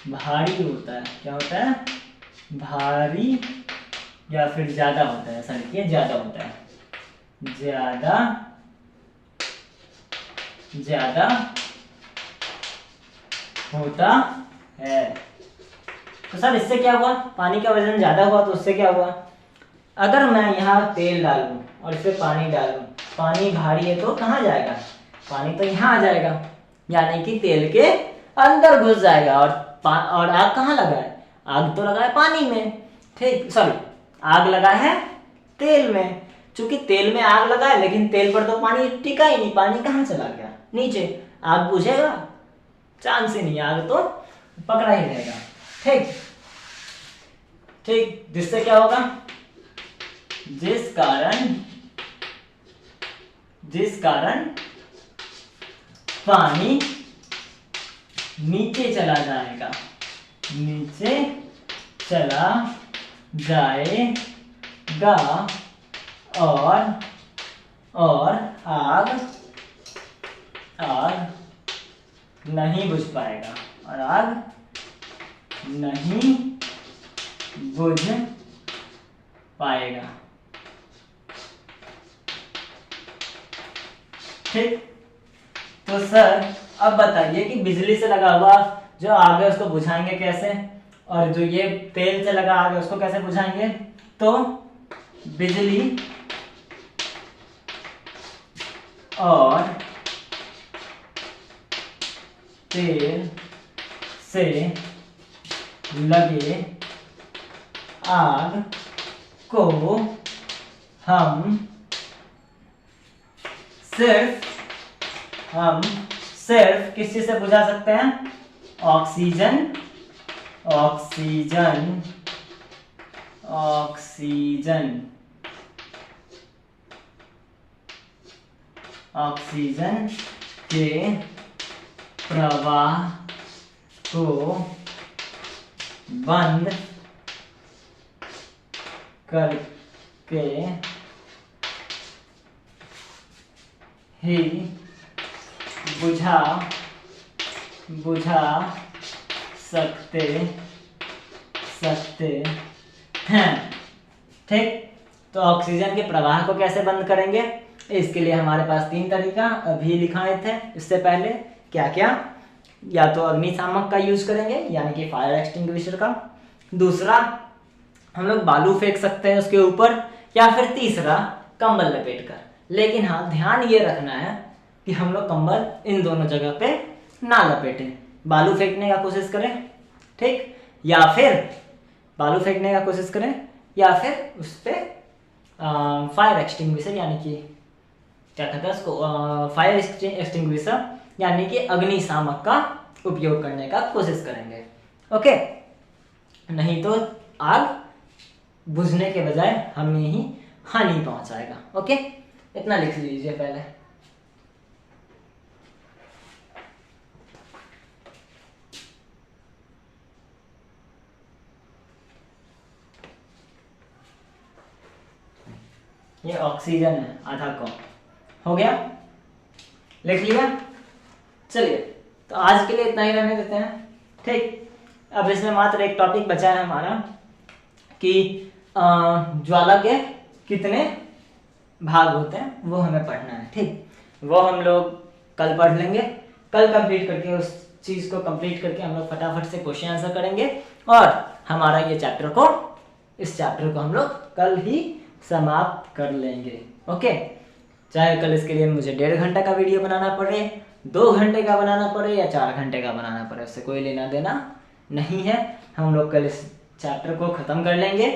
भारी होता है। क्या होता है? भारी या फिर ज्यादा होता है। ऐसा लिखिए, ज्यादा होता है। ज्यादा होता है। तो सर इससे क्या हुआ? पानी का वजन ज्यादा हुआ तो उससे क्या हुआ? अगर मैं यहाँ तेल डालूं और इस पे पानी डालूं, पानी भारी है तो कहाँ जाएगा? पानी तो यहाँ आ जाएगा, यानी कि तेल के अंदर घुस जाएगा। और आग कहाँ लगा है? आग तो लगा है पानी में, ठीक, सॉरी, आग लगा है तेल में। चूंकि तेल में आग लगा है लेकिन तेल पर तो पानी टिका ही नहीं, पानी कहाँ चला गया? नीचे। आग बुझेगा? चांस ही नहीं, आग तो पकड़ा ही रहेगा। ठीक। जिससे क्या होगा? जिस कारण पानी नीचे चला जाएगा, और आग नहीं बुझ पाएगा, ठीक। तो सर अब बताइए कि बिजली से लगा हुआ जो आग है उसको बुझाएंगे कैसे, और जो ये तेल से लगा आग है उसको कैसे बुझाएंगे? तो बिजली और तेल से लगे आग को हम सिर्फ किस चीज से बुझा सकते हैं? ऑक्सीजन के प्रवाह को बंद करके ही बुझा सकते हैं। ठीक। तो ऑक्सीजन के प्रवाह को कैसे बंद करेंगे? इसके लिए हमारे पास 3 तरीका अभी लिखाए थे इससे पहले। क्या क्या? या तो अग्निशामक का यूज करेंगे, यानी कि फायर एक्सटिंग्विशर का। दूसरा, हम लोग बालू फेंक सकते हैं उसके ऊपर, या फिर तीसरा, कंबल लपेट कर। लेकिन हाँ, ध्यान ये रखना है कि हम लोग कंबल इन दोनों जगह पे ना लपेटें। बालू फेंकने का कोशिश करें, ठीक, या फिर बालू फेंकने का कोशिश करें, या फिर उस पर फायर एक्सटिंग्विशर, यानी कि क्या कहते हैं उसको, फायर एक्सटिंग्विशर यानी कि अग्निशामक का उपयोग करने का कोशिश करेंगे। ओके। नहीं तो आग बुझने के बजाय हमें ही हानि पहुंचाएगा। ओके, इतना लिख लीजिए पहले। ये ऑक्सीजन है, आधा कप हो गया, लिख लिया। चलिए, तो आज के लिए इतना ही रहने देते हैं। ठीक, अब इसमें मात्र एक टॉपिक बचा है हमारा कि ज्वाला के कितने भाग होते हैं, वो हमें पढ़ना है। ठीक, वो हम लोग कल पढ़ लेंगे। कल कंप्लीट करके उस चीज को कंप्लीट करके हम लोग फटाफट से क्वेश्चन आंसर करेंगे और हमारा ये इस चैप्टर को हम लोग कल ही समाप्त कर लेंगे। ओके, चाहे कल इसके लिए मुझे 1.5 घंटा का वीडियो बनाना पड़े, 2 घंटे का बनाना पड़े या 4 घंटे का बनाना पड़े, उससे कोई लेना देना नहीं है। हम लोग कल इस चैप्टर को खत्म कर लेंगे।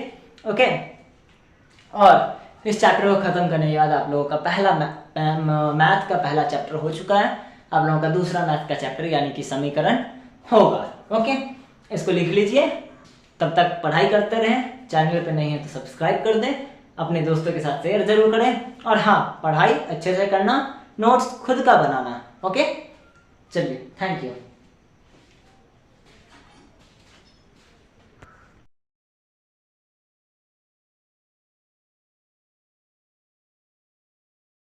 ओके, और इस चैप्टर को खत्म करने के बाद आप लोगों का पहला मैथ का पहला चैप्टर हो चुका है। आप लोगों का दूसरा मैथ का चैप्टर यानी कि समीकरण होगा। ओके, इसको लिख लीजिए। तब तक पढ़ाई करते रहें। चैनल पे नहीं है तो सब्सक्राइब कर दें, अपने दोस्तों के साथ शेयर जरूर करें और हाँ, पढ़ाई अच्छे से करना, नोट्स खुद का बनाना। ओके, चलिए, थैंक यू।